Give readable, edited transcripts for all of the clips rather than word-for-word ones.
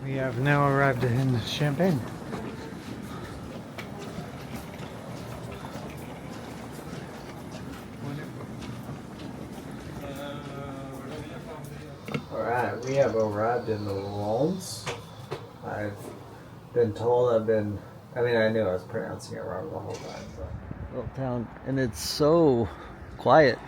We have now arrived in Champagne. Alright, we have arrived in the Reims. I've been told I knew I was pronouncing it wrong the whole time. But little town, and it's so quiet.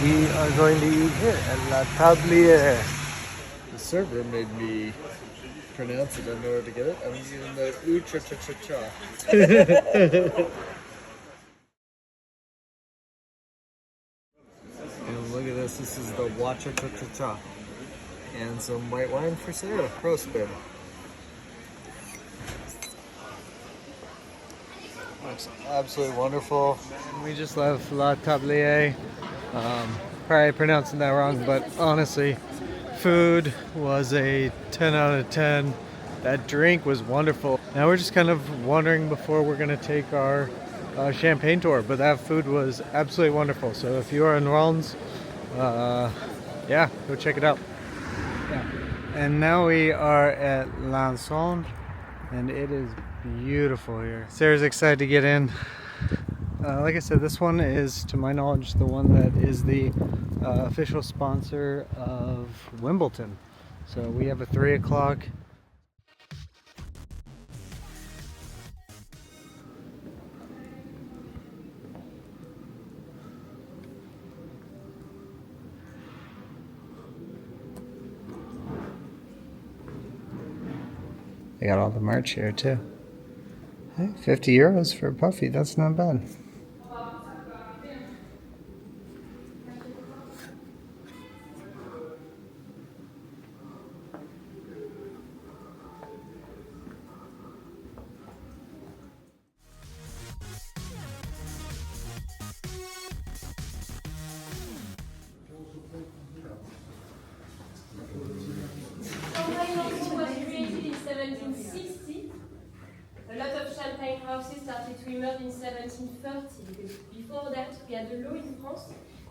We are going to eat here at Tablier. The server made me pronounce it in order to get it. I'm using the ooh-cha-cha-cha-cha. And look at this. This is the wa-cha-cha-cha-cha. And some white wine for Sarah. Prost, babe. Looks absolutely wonderful. We just left La Tablier. Probably pronouncing that wrong, but honestly, food was a 10 out of 10. That drink was wonderful. Now we're just kind of wondering before we're going to take our champagne tour, but that food was absolutely wonderful. So if you are in Reims, yeah, go check it out. Yeah. And now we are at Lanson, and it is beautiful here. Sarah's excited to get in. Like I said, this one is, to my knowledge, the one that is the official sponsor of Wimbledon. So we have a 3 o'clock. They got all the merch here too. Hey, 50 euros for a puffy, that's not bad. A lot of champagne houses started to emerge in 1730, because before that we had a law in France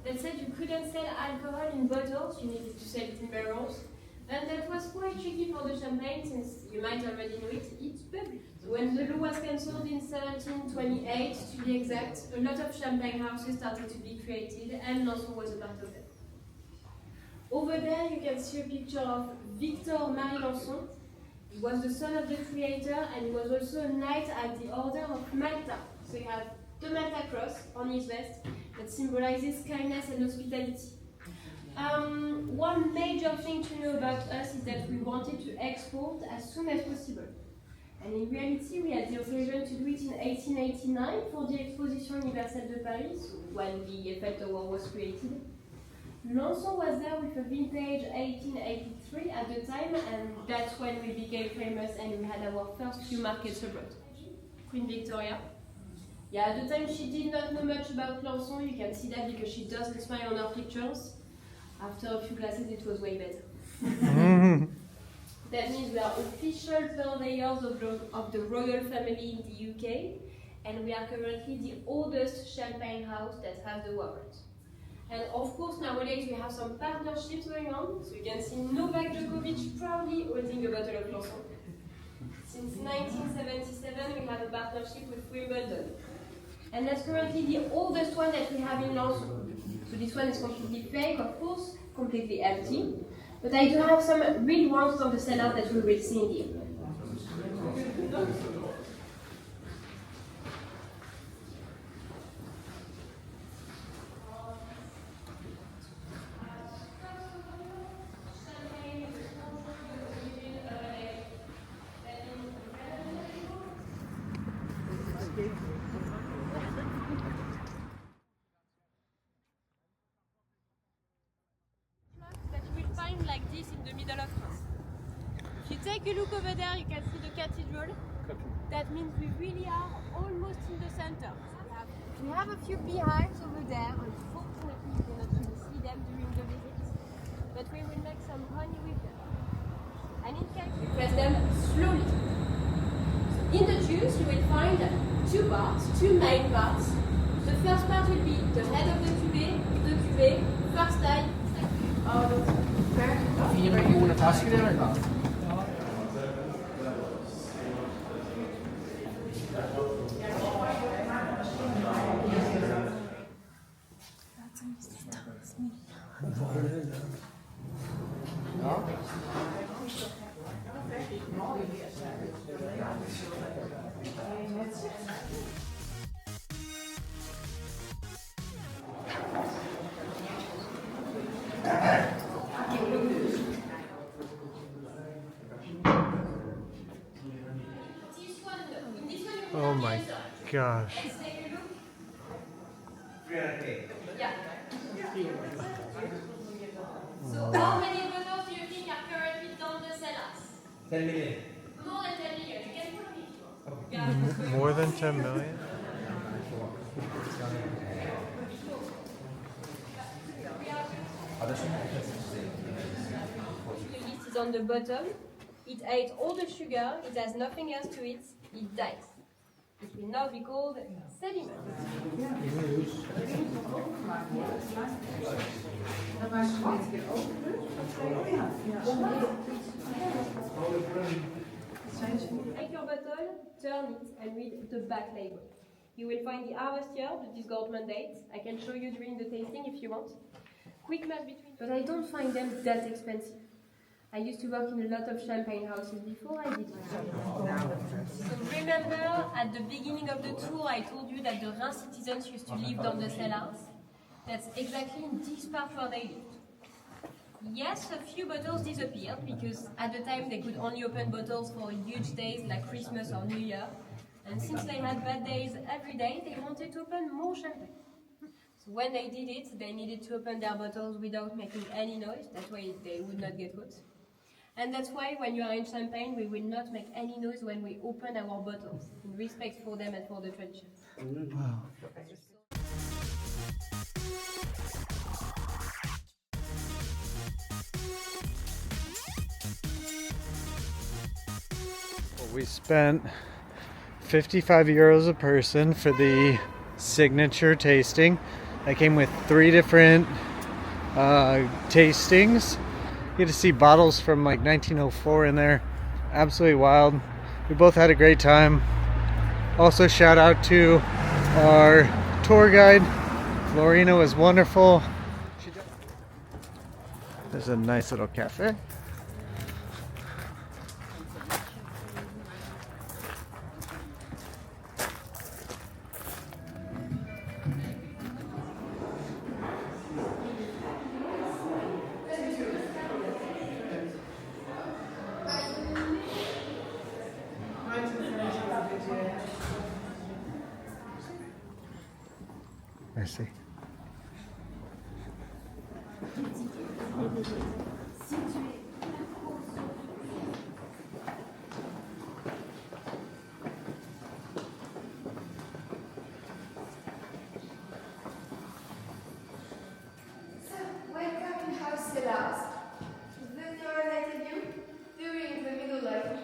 that said you couldn't sell alcohol in bottles, you needed to sell it in barrels. And that was quite tricky for the champagne, since you might already know it, it's public. So when the law was cancelled in 1728, to be exact, a lot of champagne houses started to be created, and Lanson was a part of them. Over there you can see a picture of Victor Marie Lanson. He was the son of the creator, and he was also a knight at the Order of Malta. So you have the Malta cross on his vest that symbolizes kindness and hospitality. One major thing to know about us is that we wanted to export as soon as possible. And in reality, we had the occasion to do it in 1889 for the Exposition Universelle de Paris, when the Eiffel Tower was created. Lanson was there with a vintage 1883 at the time, and that's when we became famous and we had our first few markets abroad. Queen Victoria. Yeah, at the time she did not know much about Lanson. You can see that because she doesn't smile on her pictures. After a few classes it was way better. That means we are official purveyors of the royal family in the UK, and we are currently the oldest champagne house that has the warrant. And of course, nowadays we have some partnerships going on. So you can see Novak Djokovic proudly holding a bottle of Lanson. Since 1977, we have a partnership with Wimbledon. And that's currently the oldest one that we have in Lanson. So this one is completely fake, of course, completely empty. But I do have some real ones from the cellar that we will see in the evening. That you will find like this in the middle of France. If you take a look over there, you can see the cathedral. That means we really are almost in the center. We have We have a few beehives over there. Unfortunately, you cannot really see them during the visit, but we will make some honey with them. And in case we press them slowly. In the juice, you will find two parts, two main parts. The first part will be the head of the cuvée, first style, out of the 4 miljoner flasker i dag. Oh my gosh. Yeah. So how many bottles do you think are currently down the cellars? 10 million. More than 10 million. You can put me if you want. More than 10 million? The list is on the bottom. It ate all the sugar, it has nothing else to eat, it dies. It will now be called sediment. Take your bottle, turn it, and read the back label. You will find the harvest year, the disgorgement date. I can show you during the tasting if you want. Quick match between, but I don't find them that expensive. I used to work in a lot of champagne houses before I did it. So remember, at the beginning of the tour, I told you that the Reims citizens used to live down the cellars. That's exactly in this part where they lived. Yes, a few bottles disappeared because at the time they could only open bottles for huge days like Christmas or New Year. And since they had bad days every day, they wanted to open more champagne. So when they did it, they needed to open their bottles without making any noise. That way they would not get caught. And that's why when you are in Champagne, we will not make any noise when we open our bottles, in respect for them and for the tradition. Wow. We spent 55 euros a person for the signature tasting. That came with 3 different tastings. You get to see bottles from like 1904 in there. Absolutely wild. We both had a great time. Also shout out to our tour guide. Florina was wonderful. There's a nice little cafe. Merci. Welcome in house cellars. The related you during the Middle Age.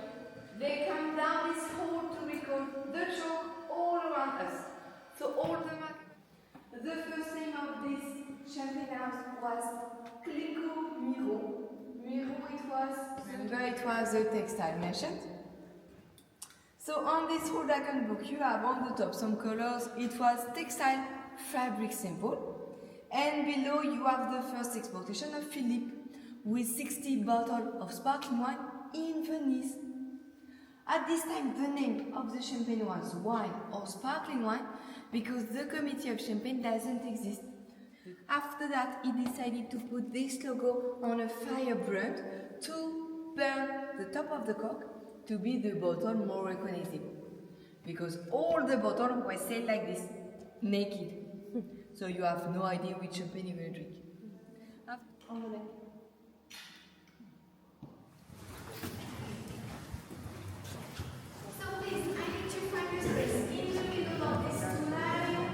They come down this hall to record the chalk all around us. So all the first name of this champagne house was Clicquot Miro. It was. Remember, it was a textile merchant. So on this whole dragon book, you have on the top some colors. It was textile fabric symbol. And below you have the first exportation of Philippe with 60 bottles of sparkling wine in Venice. At this time, the name of the champagne was wine or sparkling wine because the committee of champagne doesn't exist. After that, he decided to put this logo on a firebrand to burn the top of the cork to be the bottle more recognizable. Because all the bottles were sold like this, naked. So you have no idea which champagne you're going to drink. So please, I need to find your space in the middle of this line.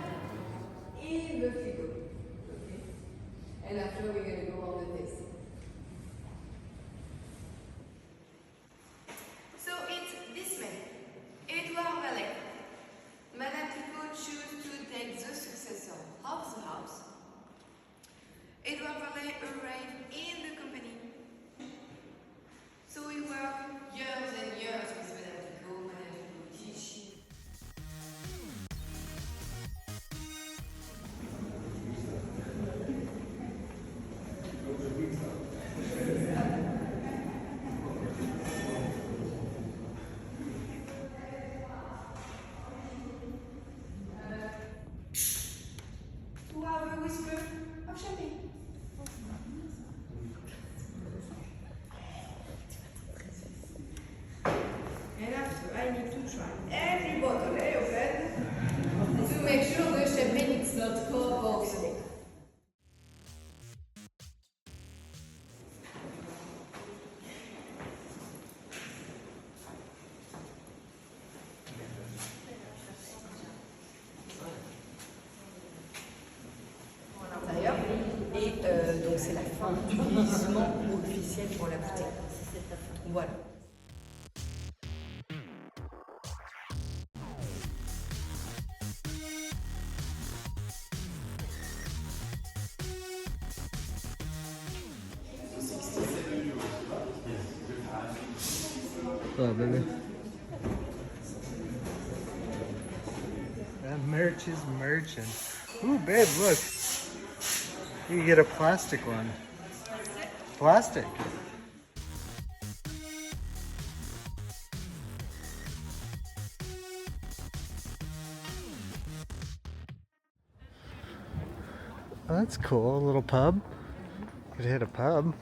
I need to try every bottle I open to make sure the champagne is not cold or acidic. Et donc c'est la fin du glissement officiel pour la bouteille. Voilà. Oh, baby. That merch is merching. Ooh, babe, look. You can get a plastic one. Plastic. Oh, that's cool. A little pub. Could hit a pub.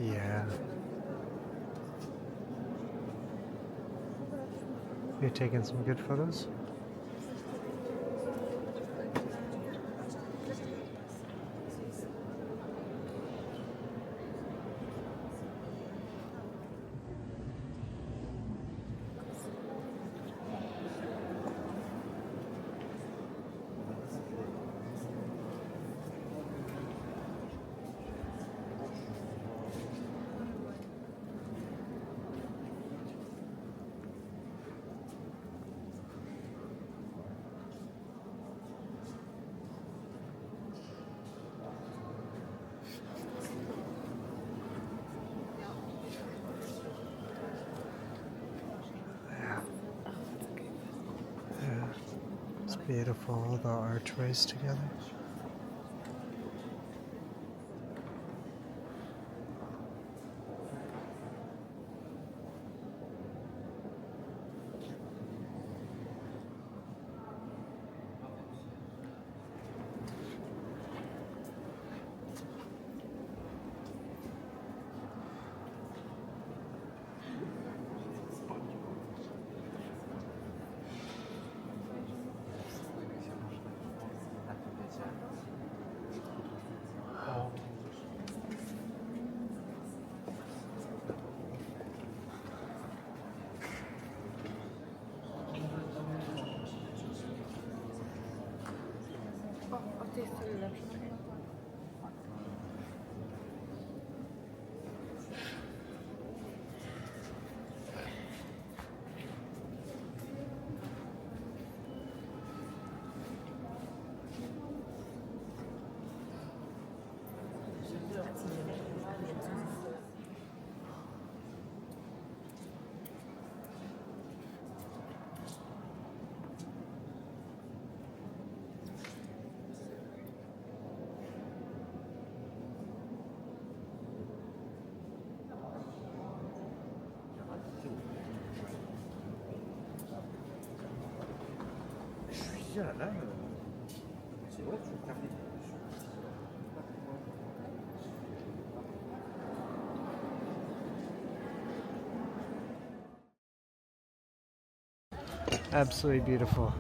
Yeah. You're taking some good photos? It's beautiful, all the archways together. Là, c'est vrai, tu faire des Absolutely beautiful.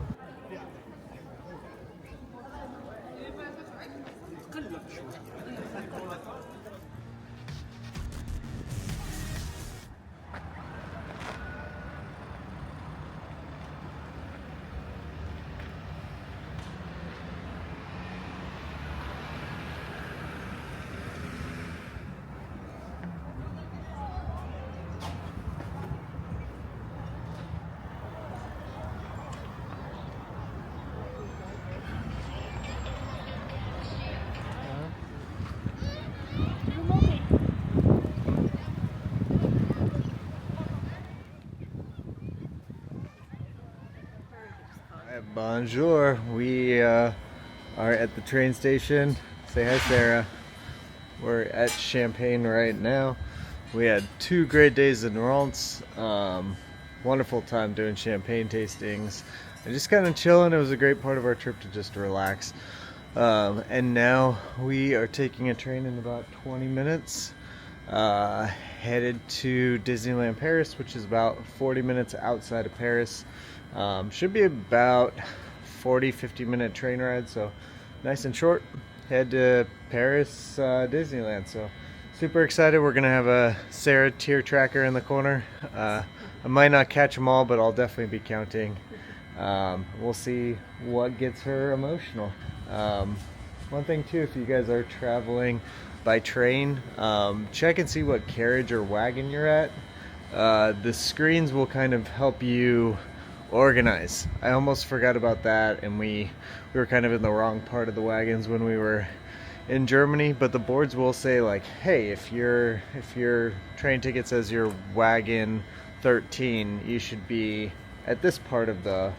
Alright, bonjour. We are at the train station. Say hi, Sarah. We're at Champagne right now. We had 2 great days in Reims. Wonderful time doing champagne tastings and just kind of chilling. It was a great part of our trip to just relax. And now we are taking a train in about 20 minutes, headed to Disneyland Paris, which is about 40 minutes outside of Paris. Should be about 40-50 minute train ride, so nice and short. Head to Paris, Disneyland. So super excited. We're gonna have a Sarah tier tracker in the corner. I might not catch them all, but I'll definitely be counting. We'll see what gets her emotional. One thing too, if you guys are traveling by train, check and see what carriage or wagon you're at. The screens will kind of help you organize. I almost forgot about that, and we were kind of in the wrong part of the wagons when we were in Germany, but the boards will say like, hey, if your train ticket says you're wagon 13, you should be at this part of the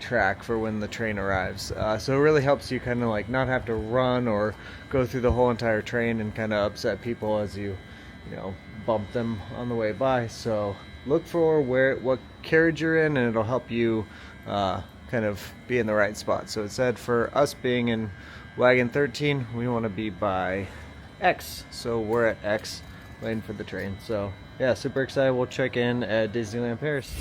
track for when the train arrives. So it really helps you kind of like not have to run or go through the whole entire train and kind of upset people as you know, bump them on the way by. So look for what carriage you're in, and it'll help you kind of be in the right spot. So it said for us being in wagon 13, we want to be by X, so we're at X waiting for the train. So yeah, super excited. We'll check in at Disneyland Paris.